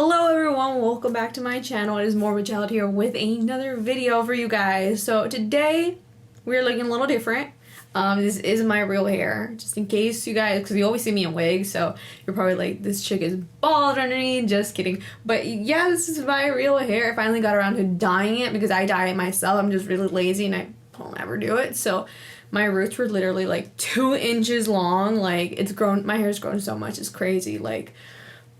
Hello everyone, welcome back to my channel. It is Morbid here with another video for you guys. So today we're looking a little different. This is my real hair, just in case you guys, because you always see me in wigs, so you're probably like, this chick is bald underneath. Just kidding. But yeah, this is my real hair. I finally got around to dyeing it because I dye it myself. I'm just really lazy and I don't ever do it. So my roots were literally like 2 inches long. Like, it's grown, my hair's grown so much, it's crazy. Like,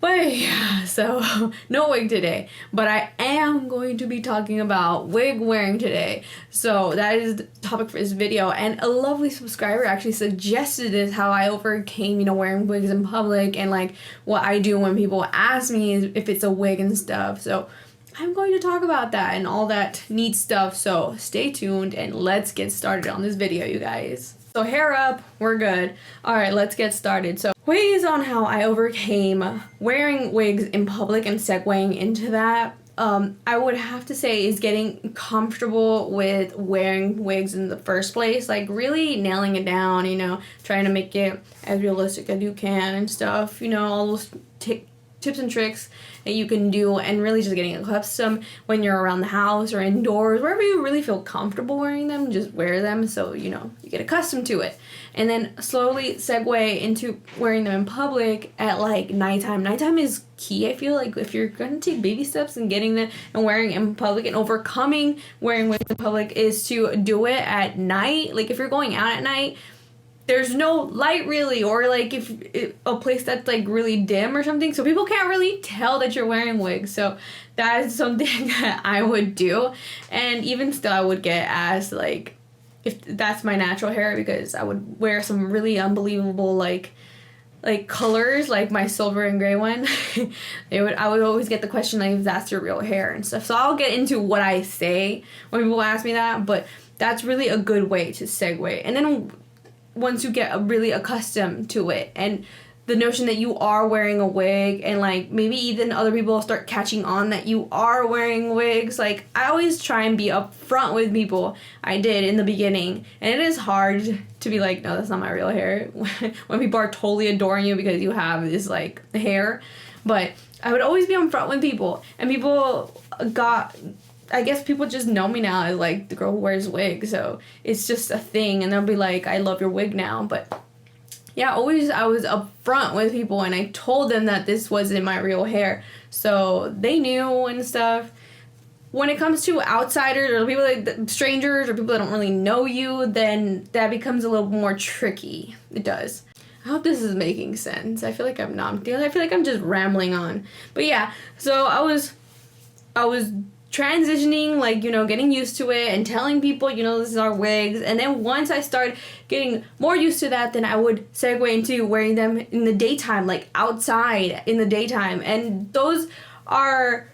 but yeah, so no wig today, but I am going to be talking about wig wearing today. So that is the topic for this video, and a lovely subscriber actually suggested this, how I overcame, wearing wigs in public, and like what I do when people ask me if it's a wig and stuff. So I'm going to talk about that and all that neat stuff, so stay tuned and let's get started on this video, you guys. So hair up, we're good. Alright, let's get started. So ways on how I overcame wearing wigs in public and segueing into that, I would have to say is getting comfortable with wearing wigs in the first place. Like really nailing it down, trying to make it as realistic as you can and stuff, all those tips and tricks that you can do, and really just getting accustomed when you're around the house or indoors, wherever you really feel comfortable wearing them, just wear them so you get accustomed to it, and then slowly segue into wearing them in public at like nighttime. Nighttime is key. I feel like if you're gonna take baby steps and getting them and wearing in public and overcoming wearing wigs in public is to do it at night. Like if you're going out at night, there's no light really, or like if a place that's like really dim or something, so people can't really tell that you're wearing wigs. So that is something that I would do, and even still I would get asked like if that's my natural hair, because I would wear some really unbelievable like colors, like my silver and gray one. I would always get the question like if that's your real hair and stuff. So I'll get into what I say when people ask me that, but that's really a good way to segue. And then once you get really accustomed to it and the notion that you are wearing a wig, and like maybe even other people start catching on that you are wearing wigs, like I always try and be upfront with people. I did in the beginning, and it is hard to be like, no, that's not my real hair when people are totally adoring you because you have this like hair. But I would always be upfront with people, and I guess people just know me now as like the girl who wears wigs, so it's just a thing, and they'll be like, I love your wig now. But yeah, always I was upfront with people and I told them that this wasn't my real hair, so they knew and stuff. When it comes to outsiders or people like strangers or people that don't really know you, then that becomes a little more tricky. It does. I hope this is making sense. I feel like I'm not. I feel like I'm just rambling on. But yeah, so I was transitioning, like, getting used to it and telling people, this is our wigs. And then once I started getting more used to that, then I would segue into wearing them in the daytime, like outside in the daytime. And those are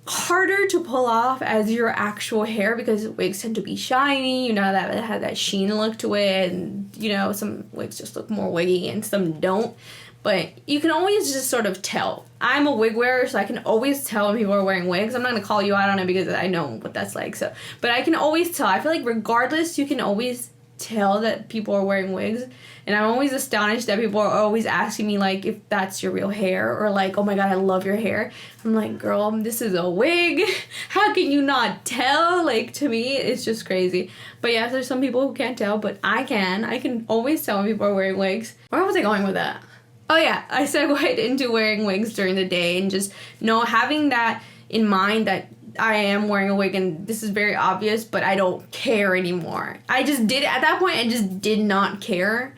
harder to pull off as your actual hair because wigs tend to be shiny, that it has that sheen look to it. And, some wigs just look more wiggy and some don't. But you can always just sort of tell. I'm a wig wearer, so I can always tell when people are wearing wigs. I'm not going to call you out on it because I know what that's like. So, but I can always tell. I feel like regardless, you can always tell that people are wearing wigs. And I'm always astonished that people are always asking me, like, if that's your real hair. Or like, oh my god, I love your hair. I'm like, girl, this is a wig. How can you not tell? Like, to me, it's just crazy. But yeah, there's some people who can't tell, but I can. I can always tell when people are wearing wigs. Where was I going with that? Oh yeah, I segued into wearing wigs during the day, and just having that in mind that I am wearing a wig and this is very obvious, but I don't care anymore. I just did at that point. I just did not care.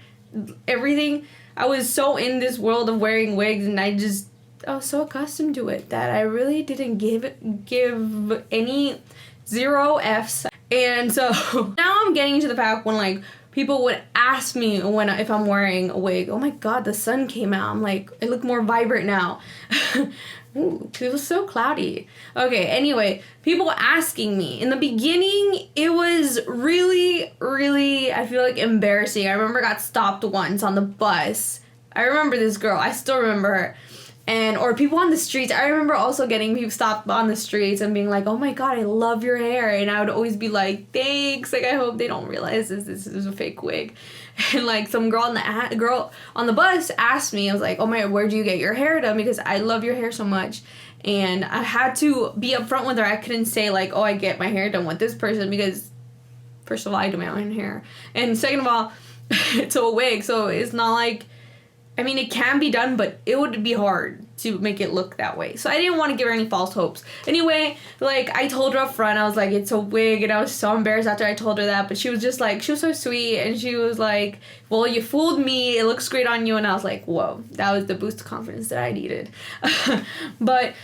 Everything, I was so in this world of wearing wigs, and I was so accustomed to it that I really didn't give any 0 F's. And so now I'm getting to the fact when like people would ask me if I'm wearing a wig, oh my god, the sun came out. I'm like, I look more vibrant now. Ooh, it was so cloudy. Okay, anyway, people asking me. In the beginning, it was really, really, I feel like embarrassing. I remember I got stopped once on the bus. I remember this girl. I still remember her. Or people on the streets. I remember also getting people stopped on the streets and being like, oh my god, I love your hair. And I would always be like, thanks. Like, I hope they don't realize this is a fake wig. And like some girl on the bus asked me, I was like, oh my, where do you get your hair done? Because I love your hair so much. And I had to be upfront with her. I couldn't say like, oh, I get my hair done with this person, because first of all, I do my own hair. And second of all, it's a wig, so it's not like, I mean, it can be done, but it would be hard to make it look that way. So I didn't want to give her any false hopes. Anyway, like, I told her up front, I was like, it's a wig, and I was so embarrassed after I told her that, but she was just like, she was so sweet, and she was like, well, you fooled me, it looks great on you, and I was like, whoa, that was the boost of confidence that I needed. But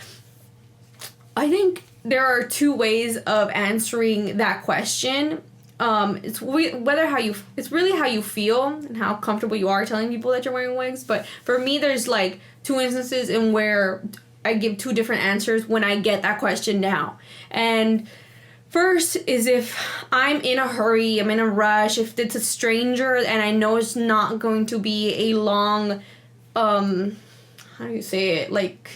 I think there are two ways of answering that question. It's really how you feel and how comfortable you are telling people that you're wearing wigs. But for me, there's like two instances in where I give two different answers when I get that question now. And first is if I'm in a hurry, I'm in a rush, if it's a stranger and I know it's not going to be a long, how do you say it, like,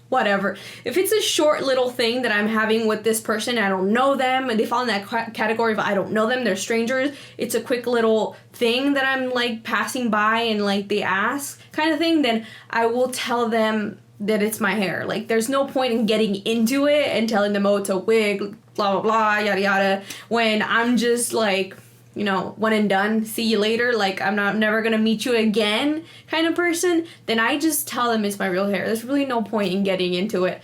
whatever. If it's a short little thing that I'm having with this person, I don't know them, and they fall in that category of I don't know them, they're strangers, it's a quick little thing that I'm like passing by and like they ask kind of thing, then I will tell them that it's my hair. Like, there's no point in getting into it and telling them, oh, it's a wig, blah, blah, blah, yada, yada, when I'm just like, you know, one and done, see you later, like I'm never gonna meet you again kind of person. Then I just tell them it's my real hair. There's really no point in getting into it.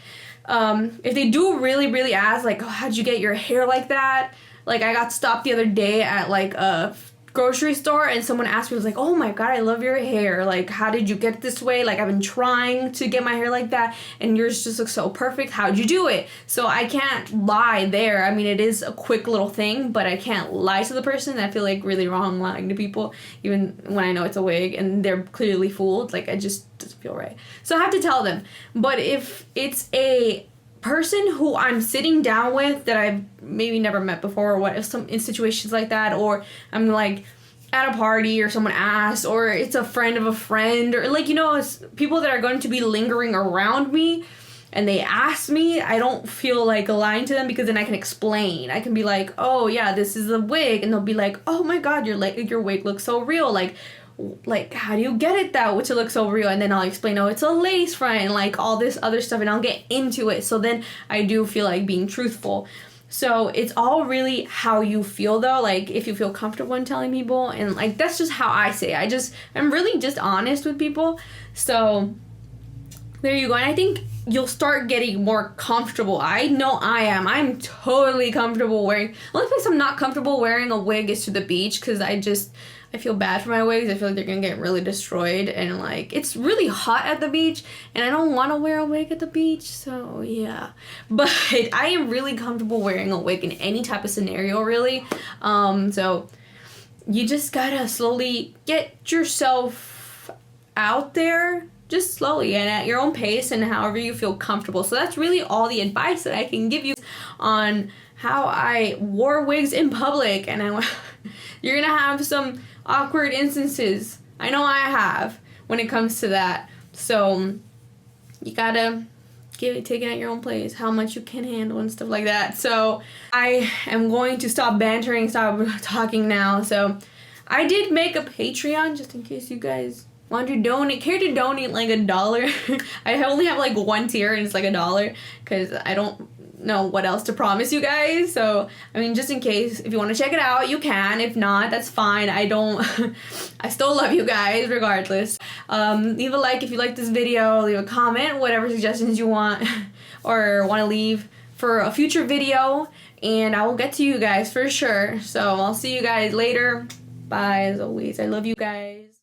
If they do really ask, like, oh, how'd you get your hair like that? Like, I got stopped the other day at like a grocery store, and someone asked me, was like, oh my god, I love your hair, like, how did you get it this way? Like, I've been trying to get my hair like that, and yours just looks so perfect. How'd you do it? So I can't lie there. I mean, it is a quick little thing, but I can't lie to the person. I feel like really wrong lying to people, even when I know it's a wig and they're clearly fooled. Like, I just doesn't feel right. So I have to tell them. But if it's a person who I'm sitting down with that I've maybe never met before, or what, if some in situations like that, or I'm like at a party or someone asks, or it's a friend of a friend, or like, you know, it's people that are going to be lingering around me and they ask me, I don't feel like lying to them, because then I can explain. I can be like, oh yeah, this is a wig, and they'll be like, oh my god, your wig looks so real, like how do you get it that way to look so real? And then I'll explain, oh, it's a lace front, and like all this other stuff, and I'll get into it. So then I do feel like being truthful. So it's all really how you feel, though, like if you feel comfortable in telling people, and like that's just how I say it. I'm really just honest with people. So there you go. And I think you'll start getting more comfortable. I know I am. I'm totally comfortable wearing. The only place I'm not comfortable wearing a wig is to the beach, because I feel bad for my wigs. I feel like they're gonna get really destroyed, and like it's really hot at the beach, and I don't want to wear a wig at the beach, so yeah. But I am really comfortable wearing a wig in any type of scenario, really. So you just gotta slowly get yourself out there, just slowly and at your own pace and however you feel comfortable. So that's really all the advice that I can give you on how I wore wigs in public. And you're gonna have some awkward instances. I know I have when it comes to that. So you gotta take it at your own pace, how much you can handle and stuff like that. So I am going to stop bantering, stop talking now. So I did make a Patreon, just in case you guys want to donate, care to donate like $1. I only have like one tier, and it's like $1, because I don't know what else to promise you guys. So I mean, just in case, if you want to check it out, you can. If not, that's fine. I still love you guys regardless. Leave a like if you like this video, leave a comment, whatever suggestions you want or want to leave for a future video, and I will get to you guys for sure. So I'll see you guys later. Bye. As always, I love you guys.